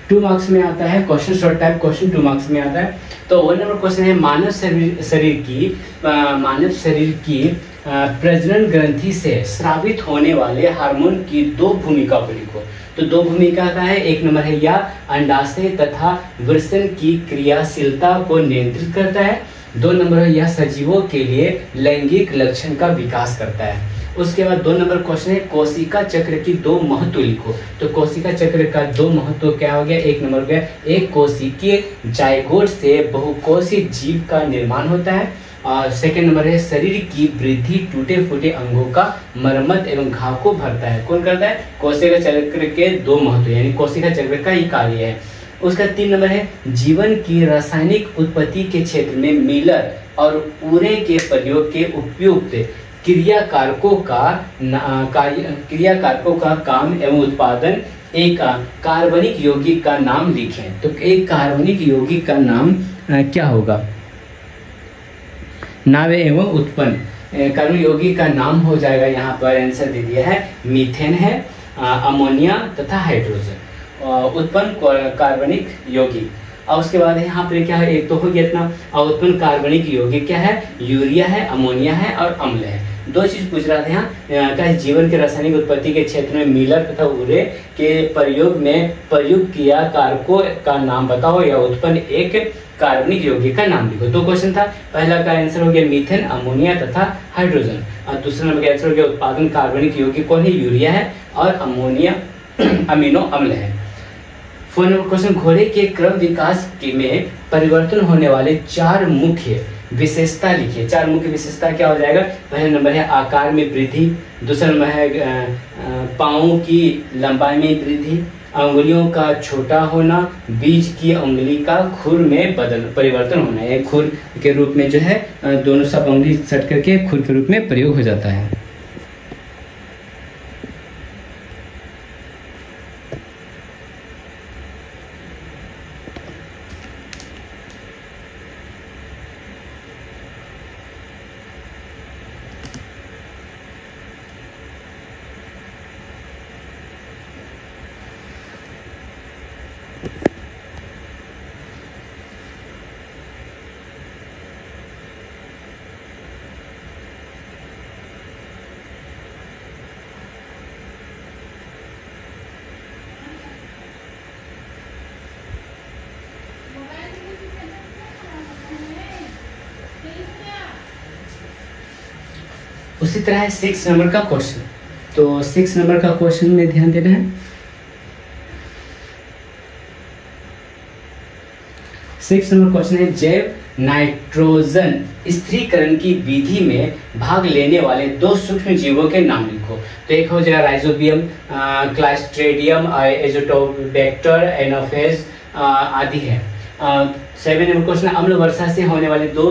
टू मार्क्स में आता है question, short type question 2 marks में आता है। तो 1 नंबर क्वेश्चन है मानव शरीर की प्रजनन ग्रंथि से स्रावित होने वाले हार्मोन की 2 भूमिका को लिखो। तो 2 भूमिका का है, 1 नंबर है या अंडाशय तथा वृषण की क्रियाशीलता को नियंत्रित करता है, 2 नंबर है यह सजीवों के लिए लैंगिक लक्षण का विकास करता है। उसके बाद 2 नंबर क्वेश्चन है कोशिका चक्र की 2 महत्व लिखो। तो कोशिका चक्र का 2 महत्व क्या हो गया, 1 नंबर हो गया एक कोशिकीय जायगोट से बहुकोषीय जीव का निर्माण होता है, और सेकंड नंबर है शरीर की वृद्धि टूटे फूटे अंगों का मरम्मत एवं घाव को भरता है। कौन करता है, कोशिका चक्र के 2 महत्व, यानी कोशिका चक्र का ही कार्य है। उसका 3 नंबर है जीवन की रासायनिक उत्पत्ति के क्षेत्र में मिलर और उरे के प्रयोग के उपयुक्त क्रियाकारकों का काम एवं उत्पादन। एक कार्बनिक यौगिक का नाम लिखें। तो एक कार्बनिक यौगिक का नाम क्या होगा, नावे एवं उत्पन्न। कार्बनिक यौगिक का नाम हो जाएगा, यहाँ पर आंसर दे दिया है मीथेन है, अमोनिया तथा हाइड्रोजन। उत्पन्न कार्बनिक यौगिक, और उसके बाद यहाँ पर क्या है, एक तो हो गया इतना, और उत्पन्न कार्बनिक यौगिक क्या है, यूरिया है, अमोनिया है और अम्ल है। 2 चीज पूछ रहा था यहाँ का, जीवन के रासायनिक उत्पत्ति के क्षेत्र में मिलर तथा उरे के प्रयोग में प्रयुक्त क्रियाकारकों का नाम बताओ या उत्पन्न एक कार्बनिक यौगिक का नाम लिखो। 2 क्वेश्चन था, पहला का आंसर हो गया मीथेन, अमोनिया तथा हाइड्रोजन, और दूसरा नंबर का आंसर हो गया उत्पादन कार्बनिक यौगिक कौन है, यूरिया है और अमोनिया अमीनो अम्ल है। 4 नंबर क्वेश्चन घोड़े के क्रम विकास में परिवर्तन होने वाले 4 मुख्य विशेषता लिखिए। 4 मुख्य विशेषता क्या हो जाएगा, पहला नंबर है आकार में वृद्धि, दूसरा नंबर है पाँव की लंबाई में वृद्धि, अंगुलियों का छोटा होना, बीज की उंगली का खुर में परिवर्तन होना है। खुर के रूप में जो है दोनों सब उंगली सट करके खुर के रूप में प्रयोग हो जाता है। उसी तरह है 6 नंबर का क्वेश्चन। तो 6 नंबर का क्वेश्चन में ध्यान देना है। 6 नंबर क्वेश्चन है जैव नाइट्रोजन स्थिरीकरण की विधि में भाग लेने वाले 2 सूक्ष्म जीवों के नाम लिखो। तो एक हो जाएगा राइजोबियम, क्लास्ट्रेडियम, एजोटोबैक्टर, एनोफेज आदि है। 7 नंबर क्वेश्चन अम्ल वर्षा से होने वाले 2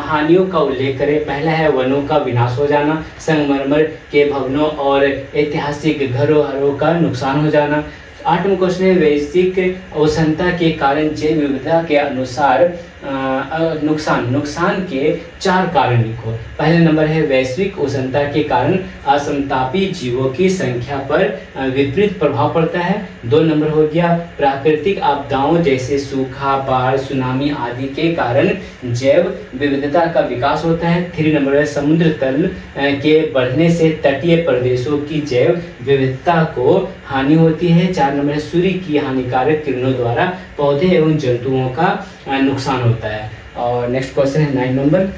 हानियों का उल्लेख करें। पहला है वनों का विनाश हो जाना, संगमरमर के भवनों और ऐतिहासिक धरोहरों का नुकसान हो जाना। 8 नंबर क्वेश्चन है वैश्विक उष्णता के कारण जैव विविधता के अनुसार नुकसान के 4 कारण लिखो। पहला नंबर है वैश्विक उष्णता के कारण असमतापी जीवों की संख्या पर विपरीत प्रभाव पड़ता है। 2 नंबर हो गया प्राकृतिक आपदाओं जैसे सूखा, बाढ़, सुनामी आदि के कारण जैव विविधता का विकास होता है। 3 नंबर है समुद्र तल के बढ़ने से तटीय प्रदेशों की जैव विविधता को हानि होती है। 4 नंबर है सूर्य की हानिकारक किरणों द्वारा पौधे एवं जंतुओं का नुकसान होता है। और नेक्स्ट क्वेश्चन है 9 नंबर।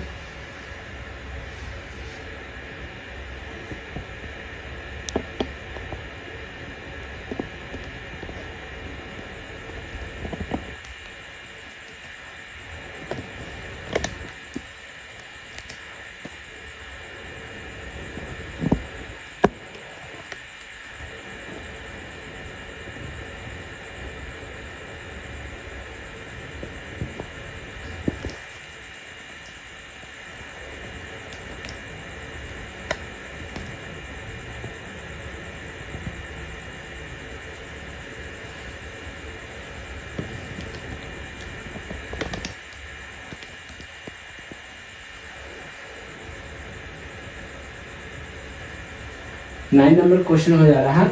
9 नंबर क्वेश्चन हो जा रहा है।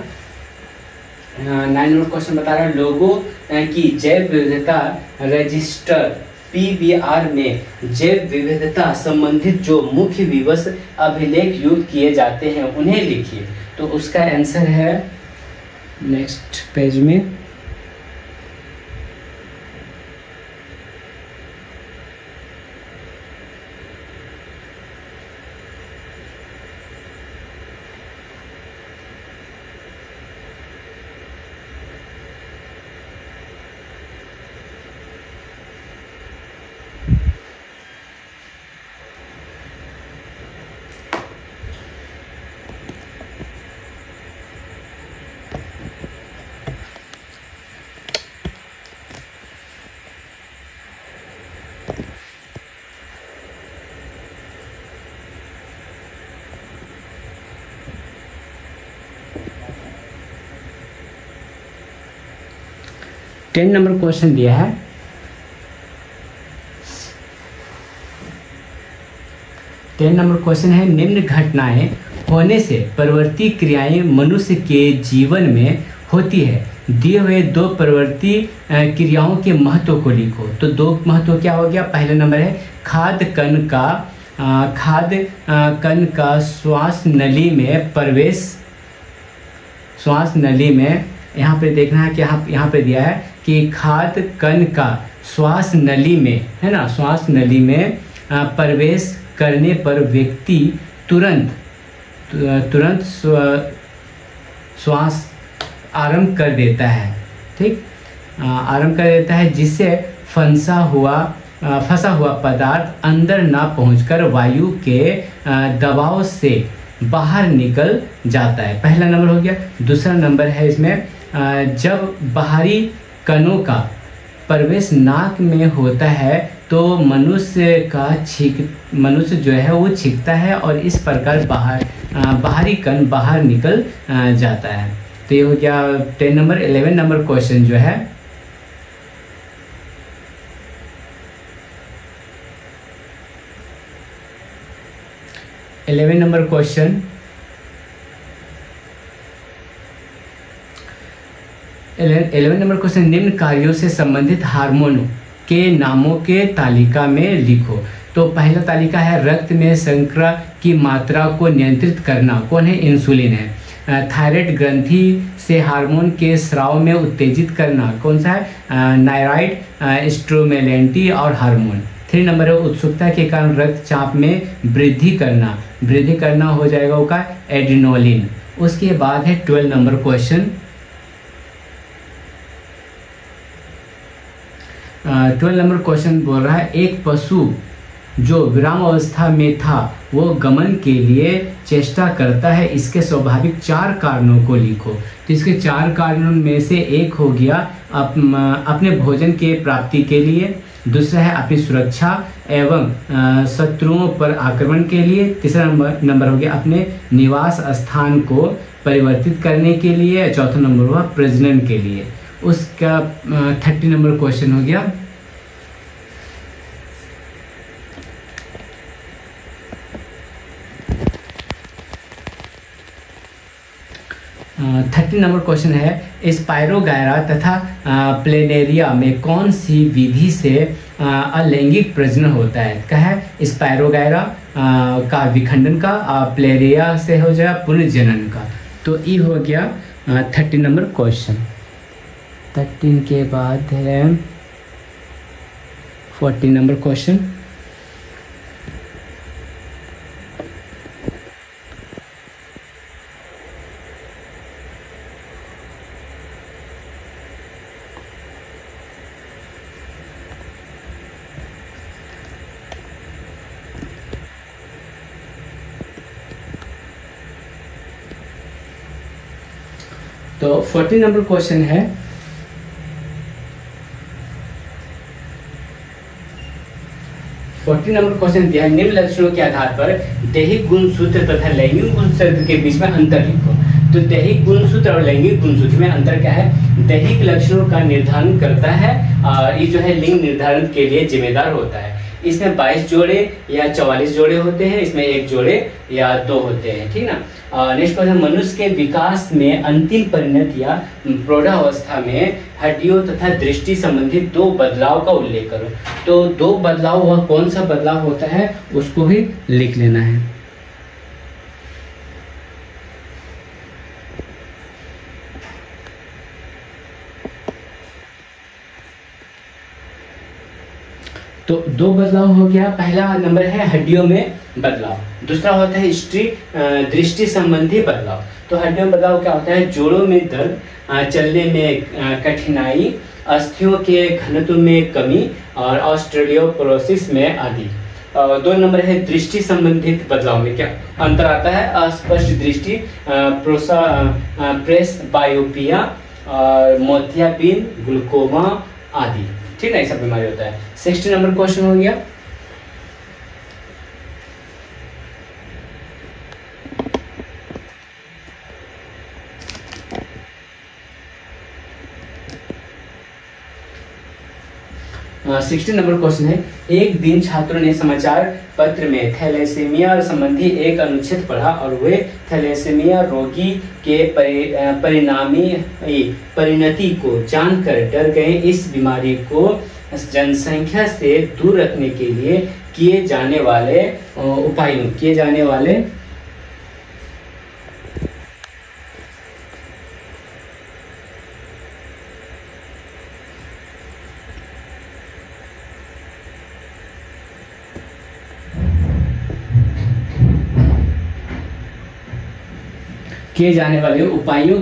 9 नंबर क्वेश्चन बता रहा है लोगों की जैव विविधता रजिस्टर PBR में जैव विविधता संबंधित जो मुख्य विवश अभिलेख युक्त किए जाते हैं उन्हें लिखिए। तो उसका आंसर है नेक्स्ट पेज में। टेन नंबर क्वेश्चन दिया है। 10 नंबर क्वेश्चन है निम्न घटनाएं होने से प्रवृत्ति क्रियाएं मनुष्य के जीवन में होती है, दिए हुए 2 प्रवृत्ति क्रियाओं के महत्व को लिखो। तो 2 महत्व क्या हो गया? पहला नंबर है खाद्य कण का श्वास नली में प्रवेश। श्वास नली में यहाँ पे देखना है कि यहाँ पे दिया है कि खाद्य कण का श्वास नली में, है ना, श्वास नली में प्रवेश करने पर व्यक्ति तुरंत श्वास आरंभ कर देता है। ठीक, आरंभ कर देता है, जिससे फंसा हुआ पदार्थ अंदर ना पहुंचकर वायु के दबाव से बाहर निकल जाता है। पहला नंबर हो गया। दूसरा नंबर है इसमें जब बाहरी कणों का प्रवेश नाक में होता है तो मनुष्य जो है वो छींकता है और इस प्रकार बाहरी कण बाहर निकल जाता है। तो ये हो गया 10 नंबर। 11 नंबर क्वेश्चन जो है इलेवन नंबर क्वेश्चन निम्न कार्यों से संबंधित हार्मोनों के नामों के तालिका में लिखो। तो पहला तालिका है रक्त में शर्करा की मात्रा को नियंत्रित करना, कौन है? इंसुलिन है। थायराइड ग्रंथि से हार्मोन के स्राव में उत्तेजित करना, कौन सा है? नायराइड, स्ट्रोमेलेंटी और हार्मोन। 3 नंबर है उत्सुकता के कारण रक्तचाप में वृद्धि करना हो जाएगा उसका एड्रेनलिन। उसके बाद है 12 नंबर क्वेश्चन। 12 नंबर क्वेश्चन बोल रहा है एक पशु जो विराम अवस्था में था वो गमन के लिए चेष्टा करता है, इसके स्वाभाविक 4 कारणों को लिखो। तो इसके 4 कारणों में से एक हो गया अपने भोजन के प्राप्ति के लिए, दूसरा है अपनी सुरक्षा एवं शत्रुओं पर आक्रमण के लिए, तीसरा नंबर हो गया अपने निवास स्थान को परिवर्तित करने के लिए, चौथा नंबर हुआ प्रजनन के लिए। उसका 30 नंबर क्वेश्चन हो गया 30 नंबर क्वेश्चन है स्पायरोगायरा तथा प्लेनेरिया में कौन सी विधि से अलैंगिक प्रजनन होता है? क्या है? स्पायरोगायरा का विखंडन का, प्लेरिया से हो जाएगा पुनर्जनन का। तो ये हो गया 30 नंबर क्वेश्चन। 13 के बाद है 14 नंबर क्वेश्चन। तो 14 नंबर क्वेश्चन है दिया है निम्न लक्षणों के आधार पर दैहिक गुणसूत्र तथा लैंगिक गुणसूत्र के बीच में अंतर लिखो। तो दैहिक गुणसूत्र और लैंगिक गुणसूत्र में अंतर क्या है? दैहिक लक्षणों का निर्धारण करता है, ये जो है लिंग निर्धारण के लिए जिम्मेदार होता है। इसमें 22 जोड़े या 44 जोड़े होते हैं, इसमें 1 जोड़े या 2 होते हैं, ठीक ना। नेक्स्ट क्वेश्चन, मनुष्य के विकास में अंतिम परिणत या प्रौढ़ावस्था में हड्डियों तथा दृष्टि संबंधित 2 बदलाव का उल्लेख करो। तो 2 बदलाव, वह कौन सा बदलाव होता है उसको भी लिख लेना है। तो 2 बदलाव हो गया। पहला नंबर है हड्डियों में बदलाव, दूसरा होता है दृष्टि संबंधी बदलाव। तो हड्डियों में बदलाव क्या होता है? जोड़ों में दर्द, चलने में कठिनाई, अस्थियों के घनत्व में कमी और ऑस्टियोपोरोसिस में आदि। 2 नंबर है दृष्टि संबंधित बदलाव में क्या अंतर आता है? अस्पष्ट दृष्टि, प्रेसबायोपिया, मोतियाबिंद, ग्लूकोमा आदि, ठीक है, ऐसा बीमारी होता है। 60 नंबर क्वेश्चन हो गया। सिक्सटी नंबर क्वेश्चन है, एक दिन छात्रों ने समाचार पत्र में थैलेसीमिया संबंधी एक अनुच्छेद पढ़ा और वे थैलेसीमिया रोगी के परिणति को जानकर डर गए। इस बीमारी को जनसंख्या से दूर रखने के लिए किए जाने वाले उपायों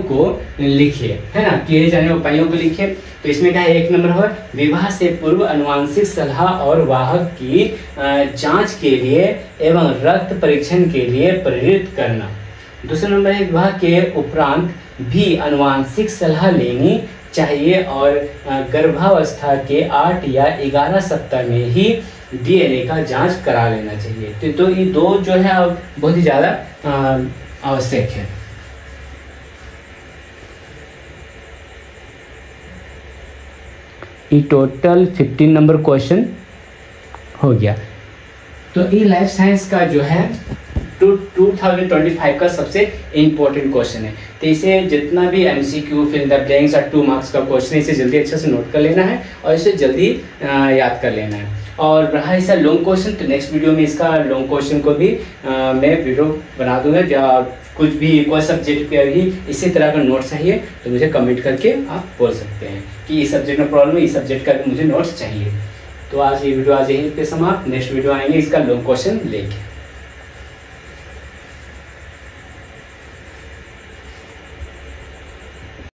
को लिखिए, है ना। किए जाने वाले उपायों को लिखिए। तो इसमें क्या है? 1 नंबर है विवाह से पूर्व अनुवांशिक सलाह और वाहक की जांच के लिए एवं रक्त परीक्षण के लिए प्रेरित करना। दूसरा नंबर है विवाह के उपरांत भी अनुवांशिक सलाह लेनी चाहिए और गर्भावस्था के 8 या 11 सप्ताह में ही डीएनए का जांच करा लेना चाहिए। तो ये 2 जो है बहुत ही ज्यादा आवश्यक है। ये टोटल 15 नंबर क्वेश्चन हो गया। तो ये लाइफ साइंस का जो है 2025 का सबसे इम्पोर्टेंट क्वेश्चन है। तो इसे जितना भी MCQ, fill in the blanks और 2 मार्क्स का क्वेश्चन है, इसे जल्दी अच्छे से नोट कर लेना है और इसे जल्दी याद कर लेना है। और रहा ऐसा लॉन्ग क्वेश्चन, तो नेक्स्ट वीडियो में इसका लॉन्ग क्वेश्चन को भी मैं वीडियो बना दूंगा। या कुछ भी कोई सब्जेक्ट पे भी इसी तरह का नोट्स चाहिए तो मुझे कमेंट करके आप बोल सकते हैं कि इस सब्जेक्ट में प्रॉब्लम है, इस सब्जेक्ट का भी मुझे नोट्स चाहिए। तो आज ये वीडियो आज यहीं पे समाप्त। नेक्स्ट वीडियो आएंगे इसका लॉन्ग क्वेश्चन लेके।